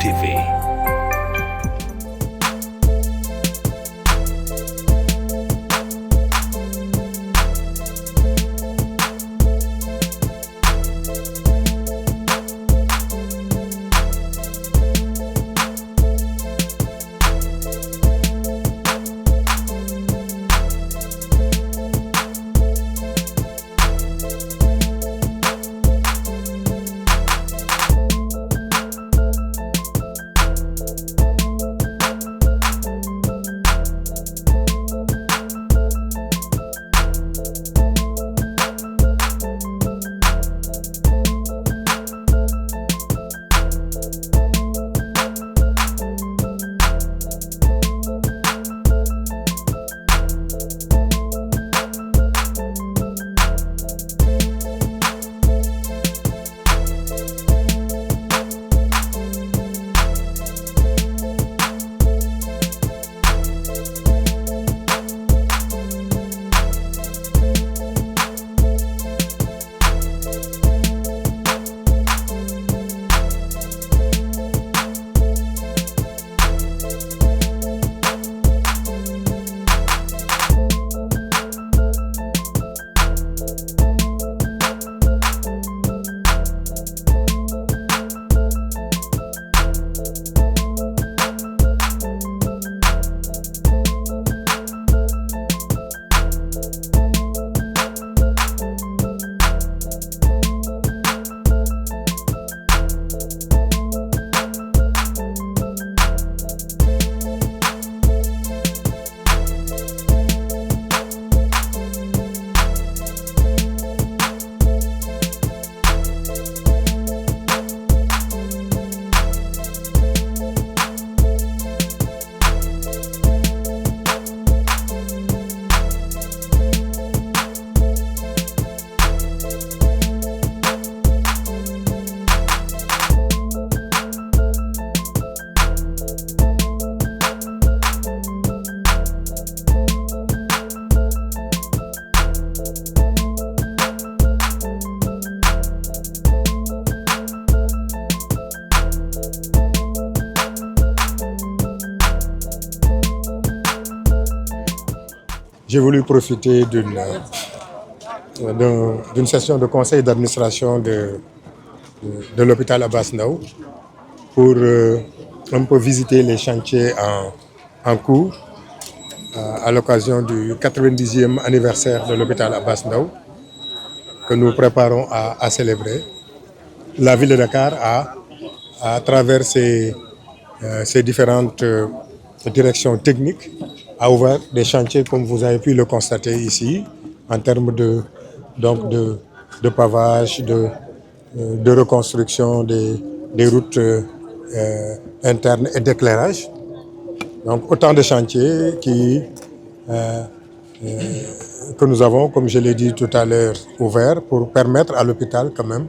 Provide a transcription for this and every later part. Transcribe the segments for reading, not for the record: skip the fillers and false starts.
TV. J'ai voulu profiter d'une session de conseil d'administration de l'hôpital Abass Ndao pour un peu visiter les chantiers en cours à l'occasion du 90e anniversaire de l'hôpital Abass Ndao que nous préparons à célébrer. La ville de Dakar à travers ses différentes directions techniques, a ouvert des chantiers comme vous avez pu le constater ici, en termes de pavage, de reconstruction des routes internes et d'éclairage. Donc autant de chantiers que nous avons, comme je l'ai dit tout à l'heure, ouverts pour permettre à l'hôpital quand même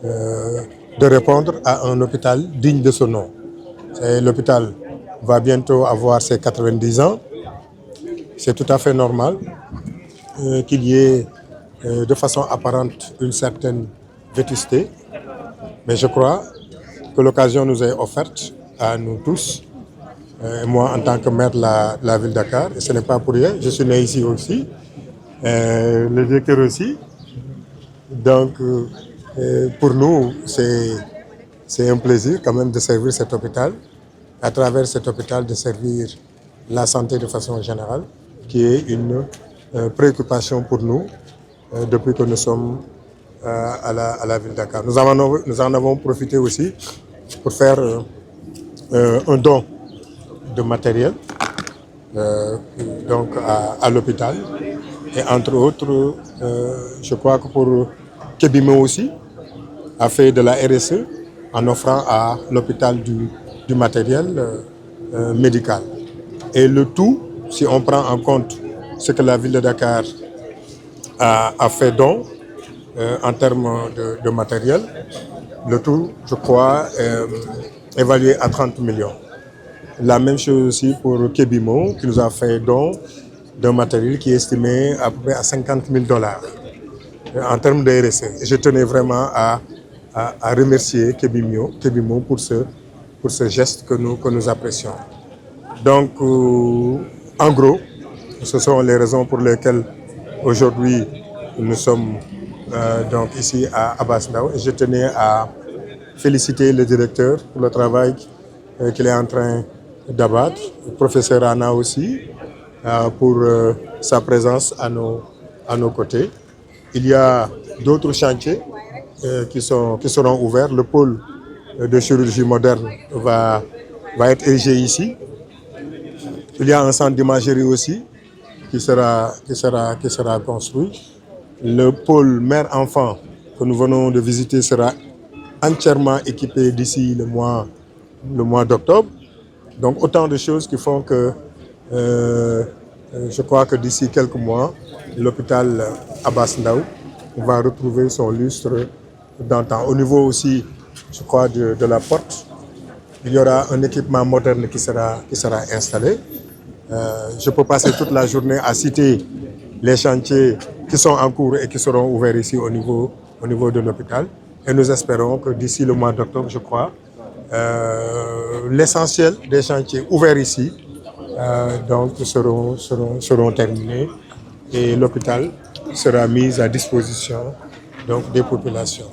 de répondre à un hôpital digne de ce nom. L'hôpital va bientôt avoir ses 90 ans. C'est tout à fait normal qu'il y ait de façon apparente une certaine vétusté. Mais je crois que l'occasion nous est offerte à nous tous. Moi, en tant que maire de la ville de Dakar, et ce n'est pas pour rien, je suis né ici aussi, le directeur aussi. Donc, pour nous, c'est un plaisir quand même de servir cet hôpital. À travers cet hôpital, de servir la santé de façon générale, qui est une préoccupation pour nous depuis que nous sommes à la ville de Dakar. Nous en avons profité aussi pour faire un don de matériel donc à l'hôpital. Et entre autres, je crois que pour Kébimo aussi, a fait de la RSE en offrant à l'hôpital du matériel médical. Et le tout, si on prend en compte ce que la ville de Dakar a fait don en termes de matériel, le tout, je crois, évalué à 30 millions. La même chose aussi pour Kébimo, qui nous a fait don d'un matériel qui est estimé à peu près à $50 000 en termes de RSE. Et je tenais vraiment à remercier Kébimo pour ce pour ce geste que nous apprécions. Donc, en gros, ce sont les raisons pour lesquelles aujourd'hui nous sommes donc ici à Abass Ndao. Et je tenais à féliciter le directeur pour le travail qu'il est en train d'abattre, le professeur Anna aussi, pour sa présence à nos côtés. Il y a d'autres chantiers qui seront ouverts. Le pôle de chirurgie moderne va être érigé ici. Il y a un centre d'imagerie aussi qui sera construit. Le pôle mère-enfant que nous venons de visiter sera entièrement équipé d'ici le mois d'octobre. Donc autant de choses qui font que je crois que d'ici quelques mois, l'hôpital Abass Ndao va retrouver son lustre d'antan. Au niveau aussi, je crois, de la porte, il y aura un équipement moderne qui sera installé. Je peux passer toute la journée à citer les chantiers qui sont en cours et qui seront ouverts ici au niveau de l'hôpital. Et nous espérons que d'ici le mois d'octobre, je crois, l'essentiel des chantiers ouverts ici donc seront terminés et l'hôpital sera mis à disposition donc des populations.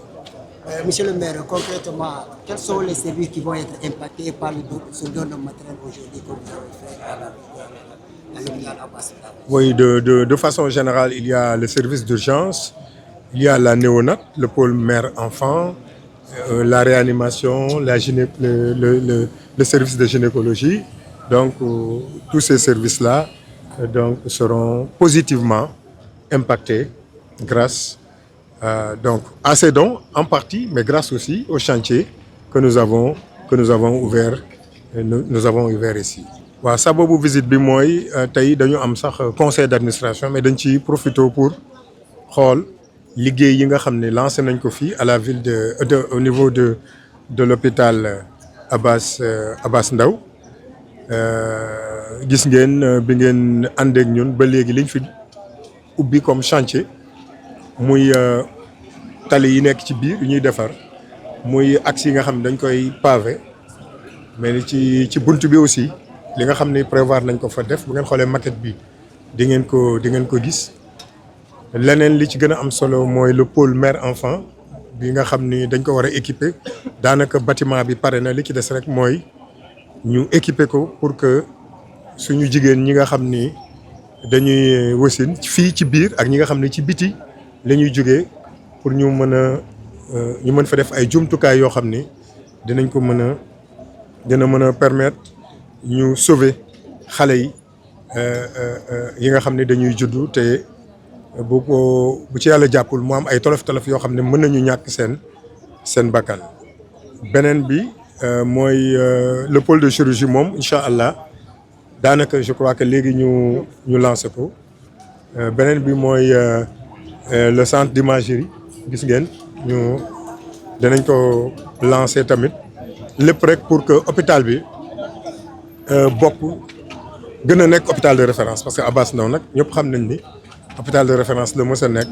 Monsieur le maire, concrètement, quels sont les services qui vont être impactés par ce don de matériel aujourd'hui que vous avez fait à l'hôpital Abass Ndao? Oui, de façon générale, il y a le service d'urgence, il y a la néonate, le pôle mère-enfant, la réanimation, le service de gynécologie. Donc, tous ces services-là donc, seront positivement impactés grâce donc, à ces dons en partie, mais grâce aussi au chantier que nous avons ouvert ici. waaw sababu visite bi mooy tey dañu am sax conseil d'administration mais dañ ci profité pour xool liggéey yi nga xam ne lancé nañ ko fii à la ville au niveau de l'hôpital Abass Ndao. Gis ngeen bi ngeen àndeek ñun ba léegi liñ fi ubbi comme chantier muy tali yi nekk ci biir yu ñuy defar muy axe yi nga xam ne dañ koy pavé mais ci bunt bi aussi li nga xam ne prévoir nañ ko fa def bu ngeen xoolee maquette bi di ngeen ko gis. Leneen li ci gën a am solo mooy le pôle mère enfant bi nga xam ni dañ ko war a équiper daanaka bâtiment bi pare na li ci des rek mooy ñu équiper ko pour que suñu jigéen ñi nga xam ni dañuy wasin fii ci biir ak ñi nga xam ne ci biti la ñuy jógee pour ñu mën fa def ay jumtukaay yoo xam ni dina mën a permettre ñu sauver xale yi nga xam ne dañuy juddu te bu ci yàlla jàppul mu am ay tolof yoo xam ne mën nañu ñàkk seen bakkan. Beneen bi mooy le pôle de chirurgie moom incha allah daanaka je crois que léegi ñu lancé ko. Beneen bi mooy le centre d'imagerie gis ngeen ñu danañ ko lancé tamit lépp rek pour que hôpital bi gën a nekk hôpital de référence parce que Abass Ndao nag ñëpp xam nañ ni hôpital de référence la mës a nekk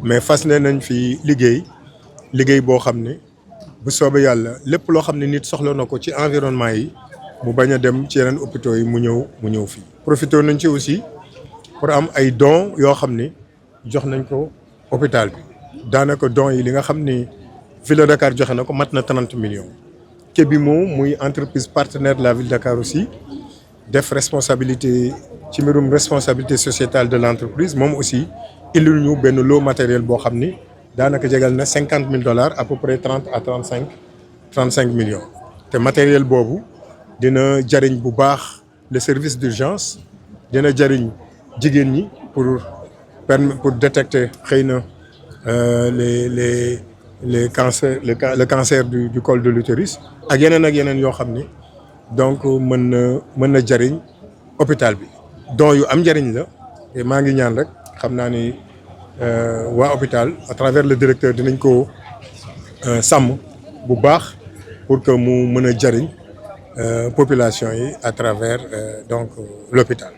mais fas ne nañ fi liggéey boo xam ne bu soobee yàlla lépp loo xam ne nit soxla na ko ci environnement yi mu bañ a dem ci yeneen hôpitaux yi mu ñëw fii. profité nañ ci aussi pour am ay dons yoo xam ni jox nañ ko hôpital bi daanaka dons yi li nga xam ni ville de Dakar joxe na ko mat na 30 millions. Kebimo muy entreprise partenaire de la ville de Dakar aussi def responsabilité sociétale de l'entreprise moom aussi indil ñu benn lot matériel boo xam ni daanaka jegal na $50,000 à peu près 30 à 35 millions. te matériel boobu dina jariñ bu baax le service d'urgence dina jariñ jigéen ñi pour détecter xëy na le cancer du col de l'utérus ak yeneen yoo xam ni donc mën na jariñ hôpital bi. don yu am njariñ la te maa ngi ñaan rek xam naa ni waa hôpital à travers le directeur dinañ ko sàmm bu baax pour que mu mën a jariñ population yi à travers donc l'hôpital.